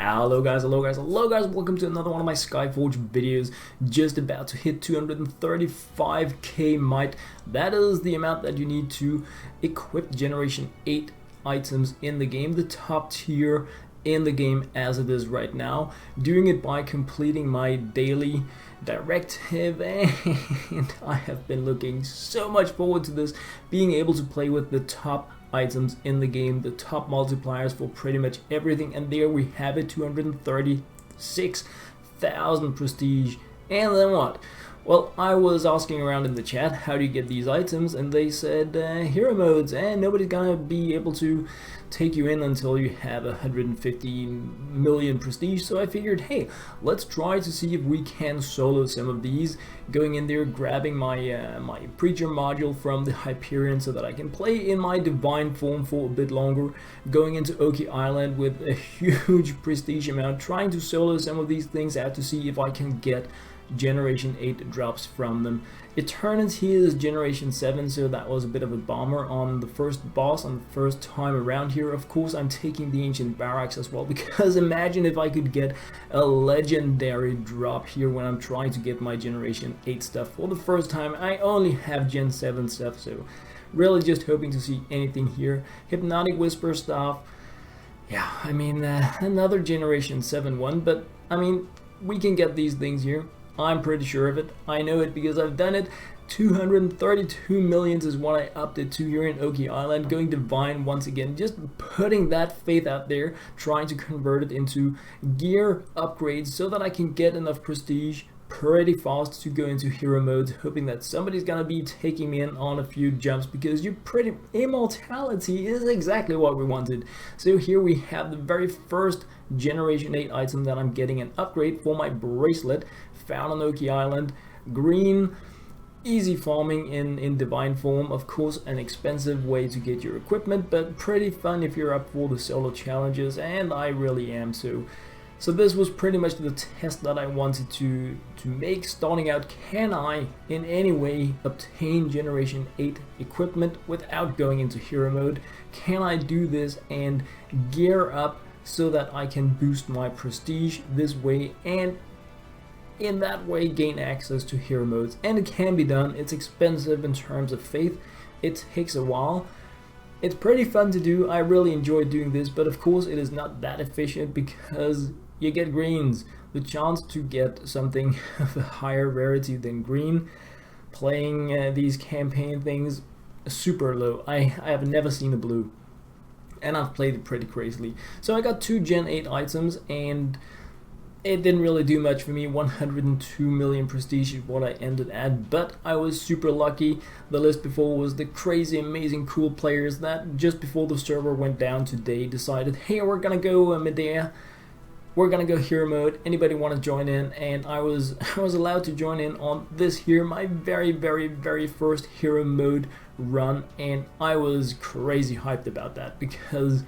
Hello guys, welcome to another one of my SkyForge videos. Just about to hit 235k might. That is the amount that you need to equip Generation 8 items in the game, the top tier in the game as it is right now. Doing it by completing my daily directive, and I have been looking so much forward to this, being able to play with the top items in the game, the top multipliers for pretty much everything. And there we have it, 236,000 prestige. And then what? Well, I was asking around in the chat, how do you get these items? And they said hero modes, and nobody's gonna be able to take you in until you have 150 million prestige. So I figured, hey, let's try to see if we can solo some of these, going in there, grabbing my my preacher module from the Hyperion so that I can play in my divine form for a bit longer, going into Oki Island with a huge prestige amount, trying to solo some of these things out to see if I can get Generation 8 drops from them. Eternity is Generation 7, so that was a bit of a bomber on the first boss, on the first time around here. Of course, I'm taking the Ancient Barracks as well, because imagine if I could get a legendary drop here when I'm trying to get my Generation 8 stuff for the first time. I only have Gen 7 stuff, so really just hoping to see anything here. Hypnotic Whisper stuff. Yeah, I mean, another Generation 7 one, but I mean, we can get these things here. I'm pretty sure of it. I know it because I've done it. 232 millions is what I upped it to here in Oki Island, going divine once again, just putting that faith out there, trying to convert it into gear upgrades so that I can get enough prestige pretty fast to go into hero mode, hoping that somebody's gonna be taking me in on a few jumps, because immortality is exactly what we wanted. So here we have the very first Generation 8 item that I'm getting an upgrade for my bracelet, found on Oki Island. Green, easy farming in divine form, of course an expensive way to get your equipment, but pretty fun if you're up for the solo challenges, and I really am. So this was pretty much the test that I wanted to make, starting out, can I in any way obtain Generation 8 equipment without going into hero mode? Can I do this and gear up so that I can boost my prestige this way, and in that way gain access to hero modes? And it can be done. It's expensive in terms of faith, it takes a while. It's pretty fun to do. I really enjoy doing this, but of course it is not that efficient because you get greens. The chance to get something of a higher rarity than green playing these campaign things super low. I have never seen a blue, and I've played it pretty crazily. So I got 2 Gen 8 items, and it didn't really do much for me. 102 million prestige is what I ended at, but I was super lucky. The list before was the crazy, amazing, cool players that just before the server went down today decided, hey, we're gonna go Medea, we're gonna go hero mode, anybody want to join in? And I was allowed to join in on this here, my very first hero mode run, and I was crazy hyped about that, because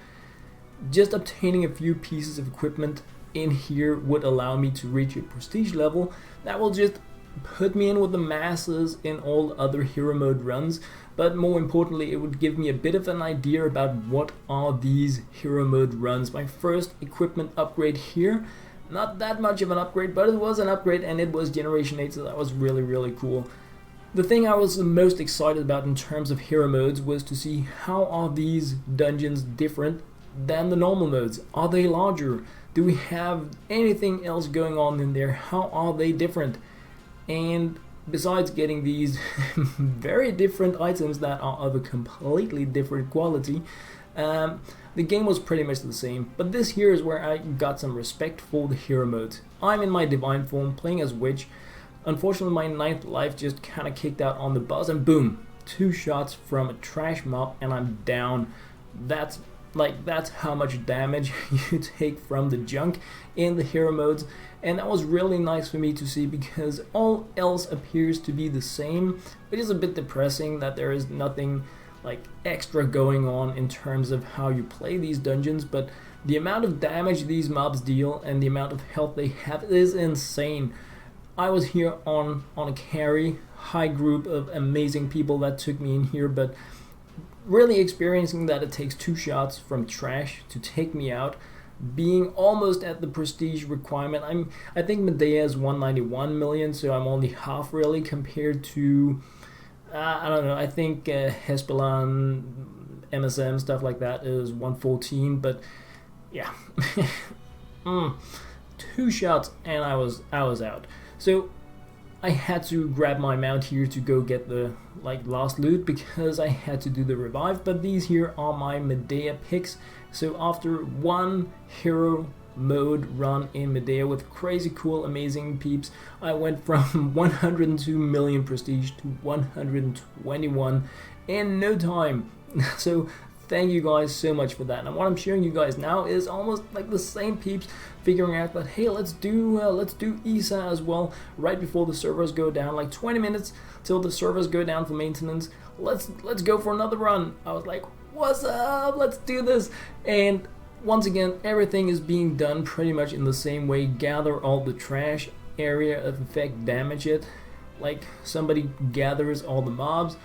just obtaining a few pieces of equipment in here would allow me to reach a prestige level that will just put me in with the masses in all other hero mode runs. But more importantly, it would give me a bit of an idea about what are these hero mode runs. My first equipment upgrade here, not that much of an upgrade, but it was an upgrade, and it was Generation 8, so that was really cool. The thing I was the most excited about in terms of hero modes was to see how are these dungeons different than the normal modes. Are they larger? Do we have anything else going on in there? How are they different? And besides getting these very different items that are of a completely different quality, the game was pretty much the same. But this here is where I got some respect for the hero modes. I'm in my divine form playing as Witch. Unfortunately, my 9th life just kind of kicked out on the boss, and boom, 2 shots from a trash mob and I'm down. That's how much damage you take from the junk in the hero modes, and that was really nice for me to see, because all else appears to be the same. It is a bit depressing that there is nothing like extra going on in terms of how you play these dungeons, but the amount of damage these mobs deal and the amount of health they have is insane. I was here on a carry, high group of amazing people that took me in here, but really experiencing that it takes 2 shots from trash to take me out, being almost at the prestige requirement. I think Medea is 191 million, so I'm only half really compared to I don't know. I think Hespelan, MSM, stuff like that is 114, but yeah, 2 shots and I was out. So I had to grab my mount here to go get the last loot because I had to do the revive. But these here are my Medea picks. So after one hero mode run in Medea with crazy cool amazing peeps, I went from 102 million prestige to 121 in no time. So thank you guys so much for that. And what I'm showing you guys now is almost like the same peeps figuring out that, hey, let's do Isa as well right before the servers go down, like 20 minutes till the servers go down for maintenance. Let's go for another run. I was like, what's up? Let's do this. And once again, everything is being done pretty much in the same way. Gather all the trash, area of effect, damage it. Like somebody gathers all the mobs.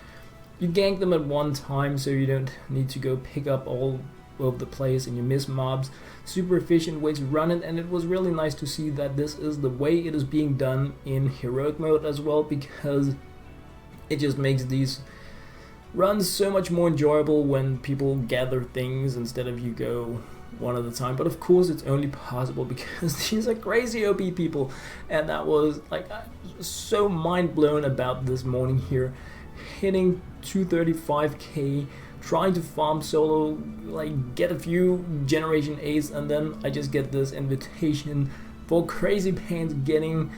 You gank them at one time so you don't need to go pick up all over the place and you miss mobs. Super efficient way to run it, and it was really nice to see that this is the way it is being done in heroic mode as well, because it just makes these runs so much more enjoyable when people gather things instead of you go one at a time. But of course it's only possible because these are crazy OP people, and that was like so mind blown about this morning here, hitting 235k, trying to farm solo, like get a few generation 8s, and then I just get this invitation for Crazy Pants getting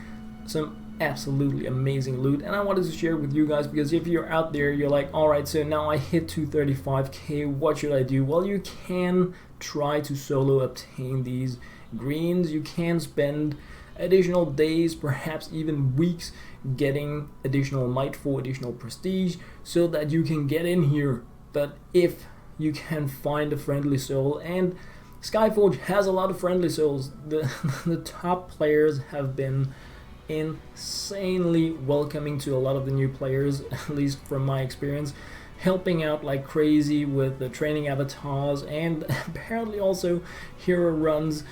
some absolutely amazing loot. And I wanted to share it with you guys because if you're out there, you're like, alright, so now I hit 235k, what should I do? Well, you can try to solo obtain these greens. You can spend additional days, perhaps even weeks, getting additional might for additional prestige so that you can get in here. But if you can find a friendly soul, and SkyForge has a lot of friendly souls, the top players have been insanely welcoming to a lot of the new players, at least from my experience, helping out like crazy with the training avatars, and apparently also hero runs,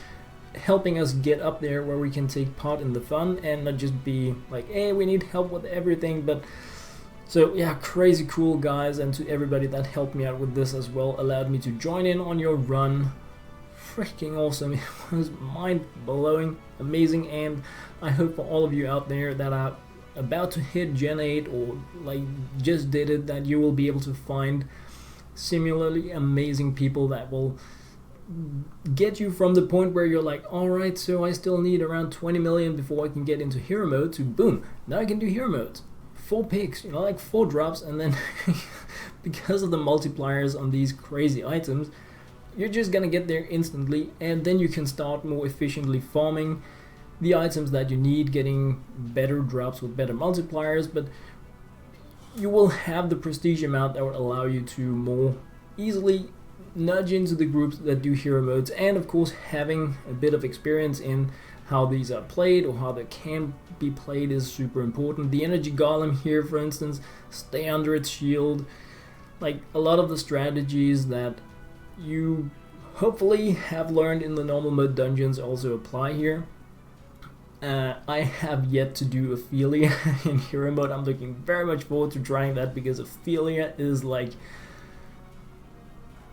helping us get up there where we can take part in the fun and not just be like, hey, we need help with everything. But so yeah, crazy cool guys, and to everybody that helped me out with this as well, allowed me to join in on your run. Freaking awesome. It was mind-blowing, amazing, and I hope for all of you out there that are about to hit Gen 8 or like just did it, that you will be able to find similarly amazing people that will get you from the point where you're like, alright, so I still need around 20 million before I can get into hero mode, to boom, now I can do hero modes. 4 picks, you know, like 4 drops, and then because of the multipliers on these crazy items, you're just gonna get there instantly, and then you can start more efficiently farming the items that you need, getting better drops with better multipliers. But you will have the prestige amount that will allow you to more easily nudge into the groups that do hero modes, and of course having a bit of experience in how these are played or how they can be played is super important. The energy golem here, for instance, stay under its shield, like a lot of the strategies that you hopefully have learned in the normal mode dungeons also apply here. I have yet to do Ophelia in hero mode. I'm looking very much forward to trying that, because Ophelia is like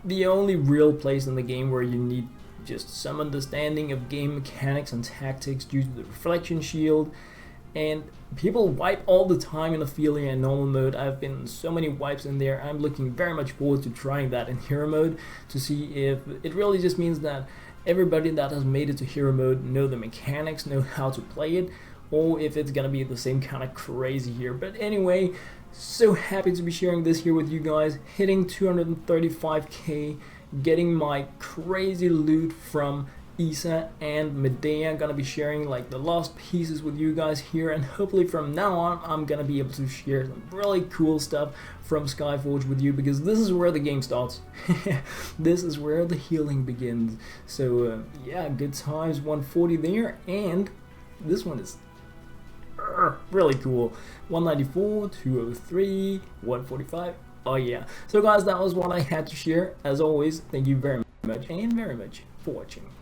the only real place in the game where you need just some understanding of game mechanics and tactics due to the reflection shield. And people wipe all the time in Ophelia in normal mode. I've been in so many wipes in there. I'm looking very much forward to trying that in hero mode, to see if it really just means that everybody that has made it to hero mode know the mechanics, know how to play it, or if it's gonna be the same kind of crazy here. But anyway, so happy to be sharing this here with you guys, hitting 235k, getting my crazy loot from Isa and Medea. Gonna be sharing like the last pieces with you guys here, and hopefully from now on I'm gonna be able to share some really cool stuff from SkyForge with you, because this is where the game starts. This is where the healing begins. So yeah, good times. 140 there, and this one is really cool. 194, 203, 145. Oh yeah. So guys, that was what I had to share. As always, thank you very much for watching.